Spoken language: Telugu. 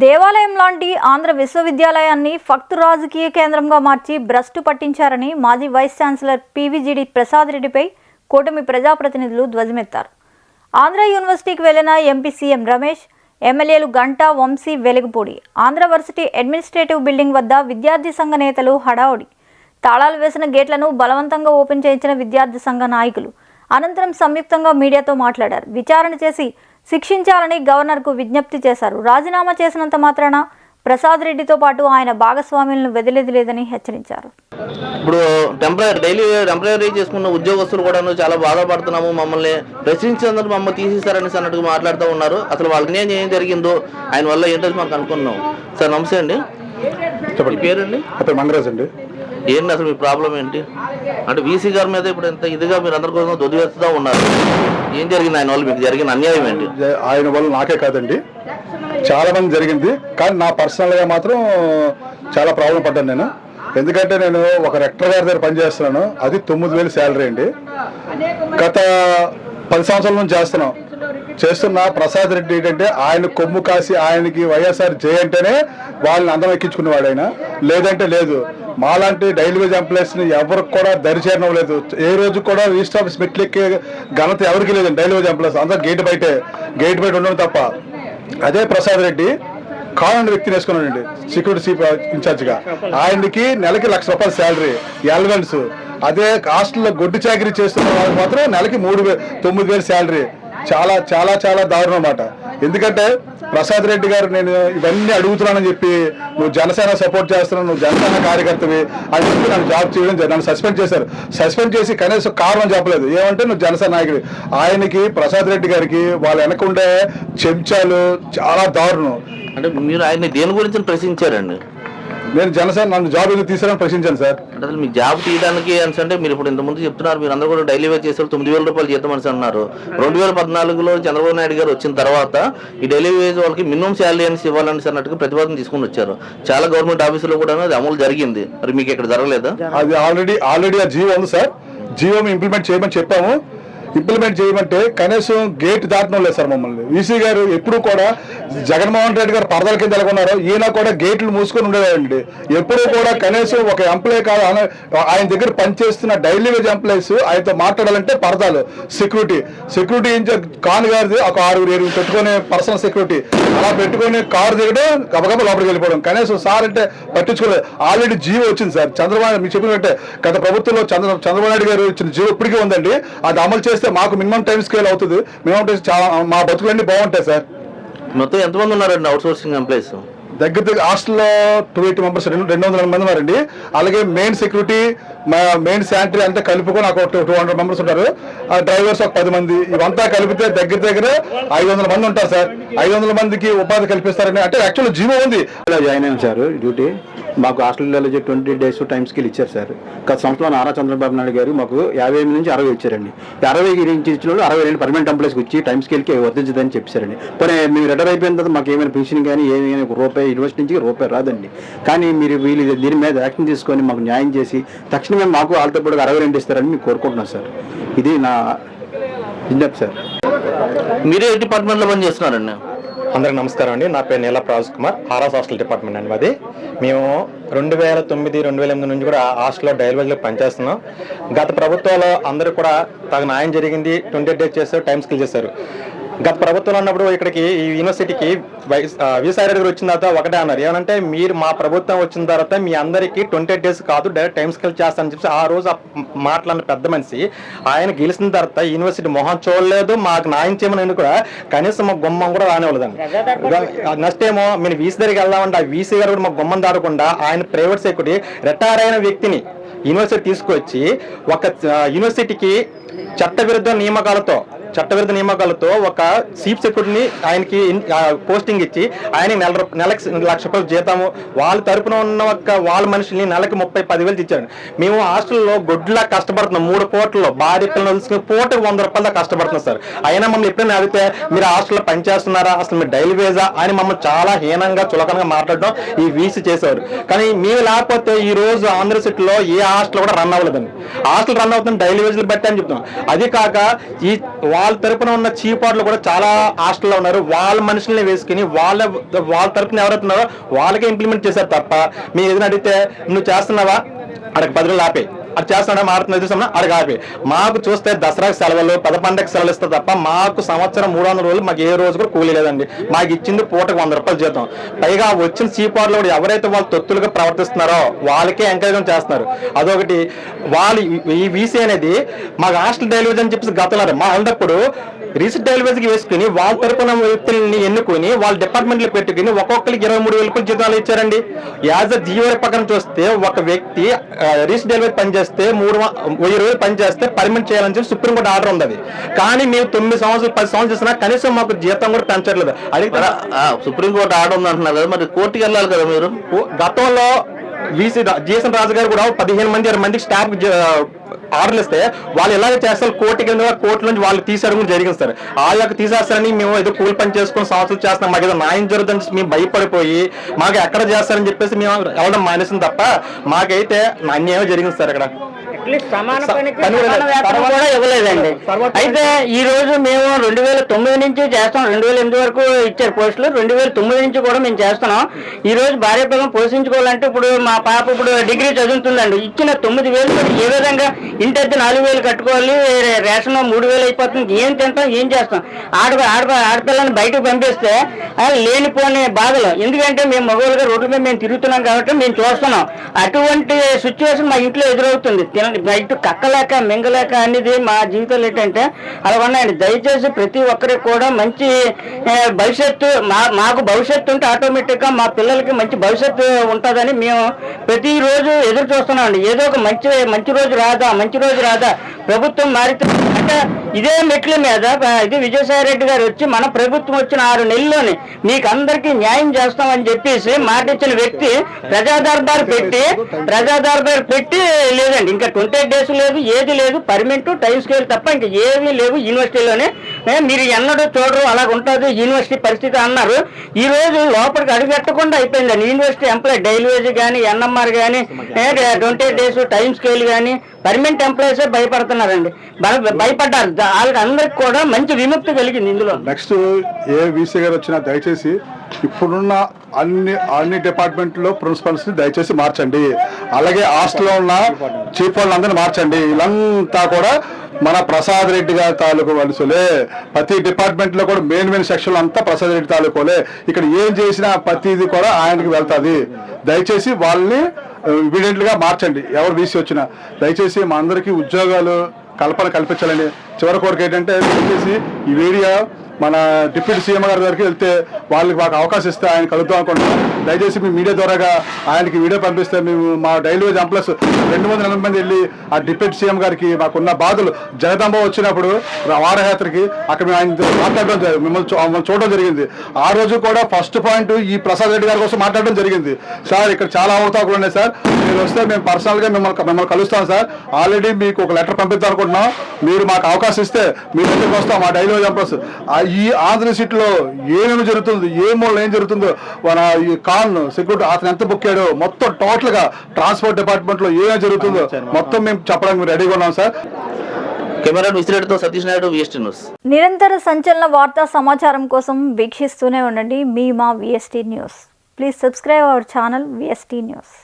దేవాలయం లాంటి ఆంధ్ర విశ్వవిద్యాలయాన్ని ఫక్తు రాజకీయ కేంద్రంగా మార్చి భ్రష్టు పట్టించారని మాజీ వైస్ ఛాన్సలర్ పీవీజీడి ప్రసాద్ రెడ్డిపై కూటమి ప్రజాప్రతినిధులు ధ్వజమెత్తారు. ఆంధ్ర యూనివర్సిటీకి వెళ్లిన ఎంపీ సీఎం రమేష్, ఎమ్మెల్యేలు Ganta, Vamsi, Velagapudi Andhra varsity administrative building వద్ద విద్యార్థి సంఘ నేతలు హడావుడి. తాళాలు వేసిన గేట్లను బలవంతంగా ఓపెన్ చేయించిన విద్యార్థి సంఘ నాయకులు అనంతరం సంయుక్తంగా మీడియాతో మాట్లాడారు. విచారణ చేసి శిక్షించాలని గవర్నర్కు విజ్ఞప్తి చేశారు. రాజీనామా చేసినంత మాత్రాన ప్రసాద్ రెడ్డితో పాటు ఆయన భాగస్వాములను వదిలేది లేదని హెచ్చరించారు. ఇప్పుడు టెంపరీ చేసుకున్న ఉద్యోగస్తులు కూడా చాలా బాధపడుతున్నాము, మమ్మల్ని ప్రశ్నించినందుకు మమ్మల్ని తీసేశారని అన్నట్టుగా మాట్లాడుతూ ఉన్నారు. అసలు వాళ్ళకి ఏం జరిగిందో ఆయన వల్ల ఏంటో మనకు అనుకున్నాం. సార్ నమస్తే అండి, చెప్పండి. పేరండి? మంగరాజ్ అండి. ఏంటి అసలు మీ ప్రాబ్లం ఏంటి? అంటే వీసీ గారి మీద ఇప్పుడు ఎంత ఇదిగా మీరు అందరి కోసం దొదివేస్తూ ఉన్నారు. ఏం జరిగింది ఆయన వల్ల? మీకు జరిగిన అన్యాయం ఏంటి? ఆయన వల్ల నాకే కాదండి, చాలా మంది జరిగింది. కానీ నా పర్సనల్గా మాత్రం చాలా ప్రాబ్లం పడ్డాను నేను. ఎందుకంటే నేను ఒక రెక్టర్ గారి దగ్గర పనిచేస్తున్నాను, అది 9,000 శాలరీ అండి. గత 10 సంవత్సరాల నుంచి చేస్తున్న ప్రసాద్ రెడ్డి ఏంటంటే ఆయన కొమ్ము కాసి ఆయనకి వైఎస్ఆర్ అంటేనే వాళ్ళని అందరం ఎక్కించుకునేవాడు ఆయన, లేదంటే లేదు. మాలాంటి డైలీ వేజ్ ఎంప్లాయీస్ని ఎవరికి కూడా దరిచేరడం లేదు. ఏ రోజు కూడా రిజిస్టర్ ఆఫీస్ మెట్లెక్కే ఘనత ఎవరికి లేదండి. డైలీ వేజ్ ఎంప్లాయీస్ అందరూ గేట్ బయట ఉండడం తప్ప. అదే ప్రసాద్ రెడ్డి కావాలని వ్యక్తిని వేసుకున్నాడండి సెక్యూరిటీ ఇన్ఛార్జ్గా. ఆయనకి నెలకి ₹1,00,000 శాలరీ, ఎలవెన్స్. అదే హాస్టల్లో గొడ్డు చాకరీ చేస్తున్న వాళ్ళకి మాత్రం నెలకి 9,000 శాలరీ. చాలా చాలా చాలా దారుణం అన్నమాట. ఎందుకంటే ప్రసాద్ రెడ్డి గారు నేను ఇవన్నీ అడుగుతున్నానని చెప్పి, నువ్వు జనసేన సపోర్ట్ చేస్తున్నావు, నువ్వు జనసేన కార్యకర్తవి అని చెప్పి నన్ను జాబ్ చేయడం, నన్ను సస్పెండ్ చేశారు. సస్పెండ్ చేసి కనీసం కారణం చెప్పలేదు. ఏమంటే నువ్వు జనసేన నాయకుడు. ఆయనకి ప్రసాద్ రెడ్డి గారికి వాళ్ళ వెనకుండే చెంచాలు చాలా దారుణం. అంటే మీరు ఆయన దేని గురించి ప్రశ్నించారండి? నేను జనసేన నన్ను జాబ్ ఎందుకు తీసారని ప్రశ్నించాను సార్. అంటే అసలు మీ జాబ్ తీయడానికి అంటే మీరు ఇప్పుడు ఇంతకుముందు చెప్తున్నారు, మీరు అందరూ కూడా డైలీ వేజ్ చేస్తారు, ₹9,000 జీతం అని అన్నారు. 2014లో చంద్రబాబు నాయుడు గారు వచ్చిన తర్వాత ఈ డైలీ వేజ్ వాళ్ళకి మినిమం శాలరీ అని ఇవ్వాలని అన్నట్టుగా ప్రతిపాదన తీసుకుని వచ్చారు. చాలా గవర్నమెంట్ ఆఫీసులో కూడా అది అమలు జరిగింది. మరి మీకు ఇక్కడ జరగలేదా? అది ఆల్రెడీ ఆ జీవో ఉంది సార్. జీవో ఇంప్లిమెంట్ చేయమని చెప్పాము. ఇంప్లిమెంట్ చేయమంటే కనీసం గేట్ దాటడం లేదు సార్. మమ్మల్ని వీసీ గారు ఎప్పుడు కూడా జగన్మోహన్ రెడ్డి గారు పరదల కింద ఎలాగొన్నారో ఈయన కూడా గేట్లు మూసుకొని ఉండేవాడండి. ఎప్పుడు కూడా కనీసం ఒక ఎంప్లాయీ కాదు, ఆయన దగ్గర పనిచేస్తున్న డైలీ వేజ్ ఎంప్లాయీస్ ఆయనతో మాట్లాడాలంటే పరదాలు. సెక్యూరిటీ ఇన్ఛార్జ్ కాన్ గారిది ఒక 6-7 పెట్టుకునే పర్సనల్ సెక్యూరిటీ అలా పెట్టుకుని కారు దిగడం, గబగబ లోపలికి వెళ్ళిపోవడం. కనీసం సార్ అంటే పట్టించుకోలేదు. ఆల్రెడీ జీవో వచ్చింది సార్. చంద్రబాబు మీకు చెప్పినట్టే గత ప్రభుత్వంలో చంద్రబాబు నాయుడు గారు ఇచ్చిన జీవో ఇప్పటికీ ఉందండి. అది అమలు చేస్తే మాకు మినిమం టైం స్కేల్ అవుతుంది. మినిమం టైం చాలా మా బతుకులన్నీ బాగుంటాయి సార్. మొత్తం ఎంతమంది ఉన్నారండి అవుట్ సోర్సింగ్ ఎంప్లాయీస్? దగ్గర హాస్టల్లో 280 మెంబర్స్, 200 మంది ఉన్నారండి. అలాగే మెయిన్ సెక్యూరిటీ, మెయిన్ శానిటరీ అంతా కలుపుకొని ఒక 200 మెంబర్స్ ఉంటారు. డ్రైవర్స్ ఒక 10 మంది. ఇవంతా కలిపితే దగ్గర 500 మంది ఉంటారు సార్. 500 మందికి ఉపాధి కల్పిస్తారని అంటే యాక్చువల్ జీవో ఉంది. జాయిన్ అయ్యాను సార్ డ్యూటీ. మాకు హాస్టల్లో 20 days టైం స్కేల్ ఇచ్చారు సార్. గత సంవత్సరం నారా చంద్రబాబు నాయుడు గారు మాకు 50 నుంచి 60 ఇచ్చారండి. 60 నుంచి ఇచ్చిన వాళ్ళు 62 పర్మనెంట్ ఎంప్లాయీస్కి ఇచ్చి టైం స్కేల్కి వర్తించదని చెప్పారండి. పోనీ మేము రిటైర్ అయిపోయిన తర్వాత మాకు ఏమైనా పెన్షన్ కానీ ఏమైనా ₹1 యూనివర్సిటీ నుంచి ₹1 రాదండి. కానీ మీరు వీళ్ళు దీని మీద యాక్షన్ తీసుకొని మాకు న్యాయం చేసి తక్షణమే మాకు వాళ్ళతో కూడా 62 ఇస్తారని మేము కోరుకుంటున్నాం సార్. ఇది నా విజ్ఞప్తి సార్. మీరే ఏ డిపార్ట్మెంట్లో పని చేస్తున్నారండి? అందరికి నమస్కారం అండి. నా పేరు నీల ప్రవాజ్ కుమార్, ఆర్ఆస్ హాస్టల్ డిపార్ట్మెంట్ అండి. అది మేము 2009-2008 నుంచి కూడా హాస్టల్లో డైలీ వేజ్లో పనిచేస్తున్నాం. గత ప్రభుత్వాల్లో అందరూ కూడా తగు న్యాయం జరిగింది. 28 days చేశారు, టైం స్కిల్ చేశారు. గత ప్రభుత్వంలో ఉన్నప్పుడు ఇక్కడికి ఈ యూనివర్సిటీకి వీసారెడ్డి గారు వచ్చిన తర్వాత ఒకటే అన్నారు, ఏమంటే మీరు మా ప్రభుత్వం వచ్చిన తర్వాత మీ అందరికీ 28 days కాదు డైరెక్ట్ టైం స్కేల్ చేస్తానని చెప్పి ఆ రోజు మాట్లాడిన పెద్ద మనిషి ఆయన గెలిచిన తర్వాత యూనివర్సిటీ మొహం చూడలేదు. మాకు న్యాయం చేయమని కూడా కనీసం మాకు గుమ్మం కూడా రానివ్వలేదండి. నెక్స్ట్ ఏమో మీరు వీసీ దగ్గరికి వెళ్దామంటే ఆ వీసీ గారు కూడా మాకు గుమ్మం దాడకుండా ఆయన ప్రైవేట్ సెక్యూరిటీ రిటైర్ అయిన వ్యక్తిని యూనివర్సిటీ తీసుకొచ్చి ఒక యూనివర్సిటీకి చట్టవిరుద్ధ నియామకాలతో ఒక చీఫ్ సెక్యూరిటీని ఆయనకి పోస్టింగ్ ఇచ్చి ఆయనకి నెలకి ₹1,00,000 జీతము, వాళ్ళ తరపున ఉన్న వాళ్ళ మనుషుల్ని నెలకి 30,000 ఇచ్చారు. మేము హాస్టల్లో గొడ్లా కష్టపడుతున్నాం. 3 పూటల్లో భార్య పిల్లలు తీసుకుని పూటకు ₹100 కష్టపడుతున్నాం సార్. అయినా మమ్మల్ని ఎప్పుడైనా అడిగితే మీరు హాస్టల్లో పనిచేస్తున్నారా, అసలు మీరు డైలీ వేజా అని మమ్మల్ని చాలా హీనంగా చులకనగా మాట్లాడడం ఈ వీసీ చేసేవారు. కానీ మేము లేకపోతే ఈ రోజు ఆంధ్ర సిటీలో ఏ హాస్టల్ కూడా రన్ అవ్వలేదండి. హాస్టల్ రన్ అవుతుంది డైలీ వేజ్లు బట్టి అని చెప్తున్నాం. అది కాక ఈ వాళ్ళ తరపున ఉన్న చీపాట్లు కూడా చాలా హాస్టల్లో ఉన్నారు. వాళ్ళ మనుషుల్ని వేసుకుని వాళ్ళ తరపున ఎవరైతున్నారో వాళ్ళకే ఇంప్లిమెంట్ చేశారు తప్ప మీరు ఏదైనా అడిగితే నువ్వు చేస్తున్నావా అక్కడికి 10 రోజులు ఆపే, అది చేస్తున్నా మారుతున్నా చూస్తున్నా అడిగి ఆపి. మాకు చూస్తే దసరాకి సెలవులు 11 సెలవులు ఇస్తే తప్ప మాకు సంవత్సరం 300 రోజులు మాకు ఏ రోజు కూడా కూలీ లేదండి. మాకు ఇచ్చింది పూటకు 100 రూపాయలు జీతం. పైగా వచ్చిన చీపార్లు కూడా ఎవరైతే వాళ్ళు తొత్తులుగా ప్రవర్తిస్తున్నారో వాళ్ళకే ఎంకరేజ్మెంట్ చేస్తున్నారు. అదొకటి. వాళ్ళు ఈ వీసీ అనేది మాకు హాస్టల్ డెలివరీ అని చెప్పేసి గతంలో మా ఉన్నప్పుడు రీసెంట్ డెలివరీకి వేసుకుని వాళ్ళ తరపున వ్యక్తుల్ని ఎన్నుకొని వాళ్ళ డిపార్ట్మెంట్లు పెట్టుకుని ఒక్కొక్కరికి 23,000 రూపాయలు జీతాలు ఇచ్చారండి. యాజ్ అ జీవో పక్కన చూస్తే ఒక వ్యక్తి రీసెంట్ డెలివరీ పనిచేస్తే 1,000 రోజులు పనిచేస్తే పర్మిట్ చేయాలని చెప్పి సుప్రీంకోర్టు ఆర్డర్ ఉంది. కానీ మేము 9 సంవత్సరాలు 10 సంవత్సరాలు చేసినా కనీసం మాకు జీతం కూడా పెంచట్లేదు. అడిగితే సుప్రీంకోర్టు ఆర్డర్ ఉంది అంటున్నారు కదా, మరి కోర్టుకి వెళ్ళాలి కదా మీరు. గతంలో జిఎస్ఎన్ రాజు గారు కూడా 15 మంది 20 మందికి స్టాఫ్ ఆర్డర్లు ఇస్తే వాళ్ళు ఎలాగ చేస్తారు, కోర్టు నుంచి వాళ్ళు తీసేయడం జరిగింది సార్. ఆ యొక్క తీసేస్తారని మేము ఏదో కూలి పని చేసుకుని సంవత్సరాలు చేస్తాం, మాకు ఏదో న్యాయం జరుగుతుందని మేము భయపడిపోయి మాకు ఎక్కడ చేస్తారని చెప్పేసి మేము వెళ్ళడం మానేసింది తప్ప మాకైతే అన్యాయం జరిగింది సార్. ఇక్కడ సమాన వేతనం కూడా ఇవ్వలేదండి. అయితే ఈ రోజు మేము 2009 నుంచి చేస్తాం. 2008 వరకు ఇచ్చారు పోస్టులు. 2009 నుంచి కూడా మేము చేస్తున్నాం. ఈ రోజు భార్య పిల్లలు పోషించుకోవాలంటే ఇప్పుడు మా పాప ఇప్పుడు డిగ్రీ చదువుతుందండి. ఇచ్చిన 9,000 ఏ విధంగా ఇంటి అయితే 4,000 కట్టుకోవాలి, రేషన్ 3,000 అయిపోతుంది. ఏం తింటాం, ఏం చేస్తాం? ఆడపిల్లని బయటకు పంపిస్తే లేనిపోని బాధలు. ఎందుకంటే మేము మగవాళ్ళుగా రోడ్ల మీద మేము తిరుగుతున్నాం కాబట్టి మేము చూస్తున్నాం. అటువంటి సిచ్యువేషన్ మా ఇంట్లో ఎదురవుతుంది. బయట కక్కలేక మింగలేక అనేది మా జీవితాలు ఏంటంటే అలా ఉన్నాయండి. దయచేసి ప్రతి ఒక్కరికి కూడా మంచి భవిష్యత్తు, మాకు భవిష్యత్తు ఉంటే ఆటోమేటిక్గా మా పిల్లలకి మంచి భవిష్యత్తు ఉంటుందని మేము ప్రతిరోజు ఎదురు చూస్తున్నామండి. ఏదో ఒక మంచి రోజు రాదా ప్రభుత్వం మారితే అంటే ఇదే మెట్ల మీద ఇది విజయసాయి రెడ్డి గారు వచ్చి మన ప్రభుత్వం వచ్చిన 6 నెలల్లోనే మీకు అందరికీ న్యాయం చేస్తామని చెప్పేసి మాట ఇచ్చిన వ్యక్తి ప్రజా దర్బార్ పెట్టి లేదండి. ఇంకా 28 డేస్ లేదు, ఏది లేదు. పర్మనెంట్ టైం స్కేల్ తప్ప ఇంకా ఏమీ లేవు యూనివర్సిటీలోనే. మీరు ఎన్నడూ చూడరు, అలాగ ఉంటుంది యూనివర్సిటీ పరిస్థితి అన్నారు. ఈ రోజు లోపలికి అడుగెట్టకుండా అయిపోయిందండి. యూనివర్సిటీ ఎంప్లాయ్ డైలీ వేజ్ కానీ, ఎన్ఎంఆర్ కానీ, 28 డేస్ టైం స్కేల్ కానీ పర్మనెంట్ ఎంప్లాయీస్ భయపడుతున్నారండి. భయపడ్డారు. వాళ్ళకి అందరికి కూడా మంచి విముక్తి కలిగింది ఇందులో. నెక్స్ట్ ఏ వీసీ గారు వచ్చినా దయచేసి ఇప్పుడున్న అన్ని డిపార్ట్మెంట్లో ప్రిన్సిపల్స్ ని దయచేసి మార్చండి. అలాగే హాస్టల్లో ఉన్న చీఫ్ వాళ్ళందరినీ మార్చండి. వీళ్ళంతా కూడా మన ప్రసాద్ రెడ్డి గారి తాలూకు వలసలే. ప్రతి డిపార్ట్మెంట్ లో కూడా మెయిన్ సెక్షన్ అంతా ప్రసాద్ రెడ్డి తాలూకులే. ఇక్కడ ఏం చేసినా ప్రతిది కూడా ఆయనకి వెళ్తుంది. దయచేసి వాళ్ళని ఇమీడియట్ గా మార్చండి. ఎవరు వీసీ వచ్చినా దయచేసి మా అందరికీ ఉద్యోగాలు కల్పించాలని చివరి కోరిక ఏంటంటే దయచేసి ఈ వీడియో మన డిప్యూటీ సీఎం గారి దగ్గరికి వెళ్తే వాళ్ళకి మాకు అవకాశం ఇస్తే ఆయన కలుద్దాం అనుకుంటున్నాం. దయచేసి మీ మీడియా ద్వారాగా ఆయనకి వీడియో పంపిస్తే మేము మా డైలీ వేజ్ ఎంప్లాయీస్ 240 మంది వెళ్ళి ఆ డిప్యూటీ సీఎం గారికి మాకున్న బాధలు జగదాంబ వచ్చినప్పుడు వారయాత్రకి అక్కడ మేము ఆయన మాట్లాడడం మిమ్మల్ని చూడడం జరిగింది. ఆ రోజు కూడా ఫస్ట్ పాయింట్ ఈ ప్రసాద్ రెడ్డి గారి కోసం మాట్లాడడం జరిగింది. సార్ ఇక్కడ చాలా అవతాకులు ఉన్నాయి సార్, మీరు వస్తే మేము పర్సనల్గా మిమ్మల్ని కలుస్తాం సార్. ఆల్రెడీ మీకు ఒక లెటర్ పంపిద్దాం అనుకుంటున్నాం. మీరు మాకు అవకాశం ఇస్తే మీ దగ్గరికి వస్తాం. మా డైలీ వేజ్ ఎంప్లాయీస్ ఈ ఆంధ్ర సిటీలో ఏమేమి జరుగుతుంది, ఏం జరుగుతుందో, మన ఈ కాన్ సెక్యూరిటీ అతను ఎంత బుక్ అయ్యాడో మొత్తం టోటల్ గా ట్రాన్స్పోర్ట్ డిపార్ట్మెంట్ లో ఏమేమి జరుగుతుందో మొత్తం మేము చెప్పడానికి రెడీగా ఉన్నాం సార్. కెమెరా విశ్లేషణతో సతీష్ నాయుడు, VST న్యూస్. నిరంతర సంచలన వార్తా సమాచారం కోసం వీక్షిస్తూనే ఉండండి మా VST news. Please subscribe our channel VST news.